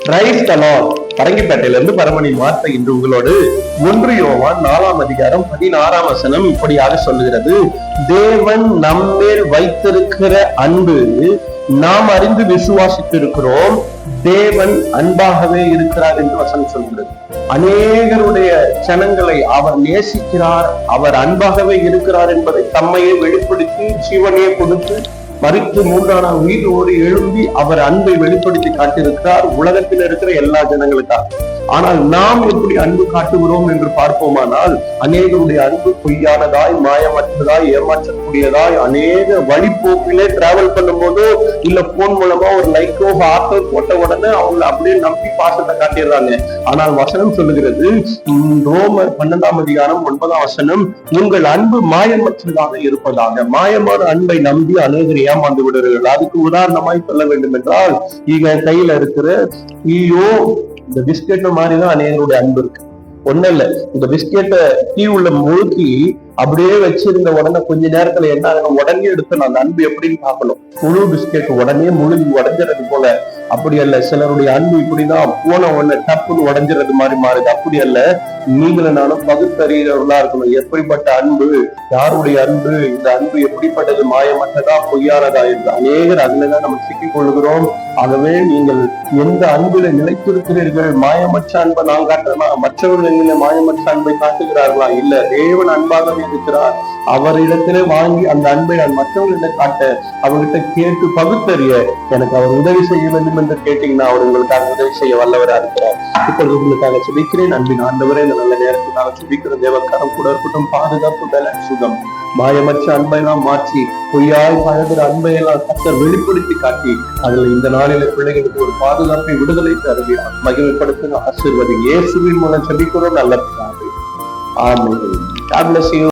Praise the Lord. பரங்கிப்பேட்டையிலிருந்து பரமணி வார்த்தை இன்று உங்களோடு 1 யோவான் 4ஆம் அதிகாரம் 16ஆம் வசனம் இப்படியாக சொல்லுகிறது. தேவன் நம்மேல் வைத்திருக்கிற அன்பு நாம் அறிந்து விசுவாசித்து இருக்கிறோம். தேவன் அன்பாகவே இருக்கிறார் என்று வசனம் சொல்கிறது. அநேகருடைய ஜனங்களை அவர் நேசிக்கிறார், அவர் அன்பாகவே இருக்கிறார் என்பதை தம்மையே வெளிப்படுத்தி ஜீவனையே கொடுத்து மறித்து 3ஆம் நாள் உயிரோடு எழும்பி அவர் அன்பை வெளிப்படுத்தி காட்டியிருக்கிறார் உலகத்தில் இருக்கிற எல்லா ஜனங்களுக்காக. ஆனால் நாம் எப்படி அன்பு காட்டுகிறோம் என்று பார்ப்போமானால், அநேகருடைய அன்பு பொய்யானதாய், மாயமற்றதாய், ஏமாற்றக்கூடியதாய், அநேக வழிபோக்கிலே டிராவல் பண்ணும் போதோ இல்ல போன் மூலமா ஒரு லைக்கோ ஹார்ட்டோ போட்ட உடனே அவங்க அப்படியே நம்பி பாசத்தை காட்டிடுறாங்க. ஆனால் வசனம் சொல்லுகிறது, ரோமர் 12ஆம் அதிகாரம் 9ஆம் வசனம், உங்கள் அன்பு மாயமற்றதாக இருப்பதாக. மாயமான அன்பை நம்பி அநேகர் ஏமாந்து விடுகிறார்கள். அதுக்கு உதாரணமாய் சொல்ல வேண்டும் என்றால், இங்க கையில இருக்கிற இந்த பிஸ்கெட் மாதிரிதான் அநேகருடைய அன்பு இருக்கு. ஒண்ணும் இல்ல, இந்த பிஸ்கெட்டை டீ உள்ள முழுக்கி அப்படியே வச்சிருந்த உடனே கொஞ்ச நேரத்துல என்ன ஆகணும், உடனே எடுத்து அந்த அன்பு எப்படின்னு பார்க்கணும். முழு பிஸ்கெட் உடனே முழுகி உடஞ்சிறது போல அப்படி அல்ல. சிலருடைய அன்பு இப்படிதான் போன உடனே டப்புன்னு உடஞ்சிறது மாதிரி மாறுது. அப்படி அல்ல, நீங்களும் நானும் பகுத்தறிகிறவர்களா இருக்கணும். எப்படிப்பட்ட அன்பு, யாருடைய அன்பு, இந்த அன்பு எப்படிப்பட்டது, மாயமற்றதா பொய்யானதா என்று அநேகர் அதுலதான் நம்ம சிக்கிக் கொள்கிறோம். ஆகவே நீங்கள் எந்த அன்பில நிலைத்திருக்கிறீர்கள்? மாயமற்ற அன்பை நான் காட்டுறேனா? மற்றவர்கள் எங்களை மாயமற்ற அன்பை காட்டுகிறார்களா? இல்ல, தேவன் அன்பாகவே இருக்கிறார். அவரிடத்திலே வாங்கி அந்த அன்பை நான் மற்றவர்களிடம் காட்ட, அவர்கிட்ட கேட்டு பகுத்தறிய எனக்கு அவர் உதவி செய்ய வேண்டும் என்று கேட்டீங்கன்னா அவர் உங்களுக்காக உதவி செய்ய வல்லவரா இருக்கிறார். இப்பொழுது உங்களுக்காக சொல்லிக்கிறேன். அன்பின் ஆண்டவரே, இந்த நல்ல நேரத்துக்காக சொல்லிக்கிற தேவக்காரம் கூட இருக்கட்டும். பாதுகாப்பு, பலன், சுகம், மாயமற்ற அன்பை எல்லாம் மாற்றி பொய்யாய் பழகிற அன்பை எல்லாம் கர்த்தர் வெளிப்படுத்தி காட்டி அதுல இந்த நாளில பிள்ளைகளுக்கு ஒரு பாதுகாப்பை, விடுதலை தருகிறார். மகிமைப்படுத்துங்க, ஆசீர்வதி. இயேசுவின் மூலம் சொல்லிக்கிறோம் நல்ல பிதாவே. ஆமென். God bless you.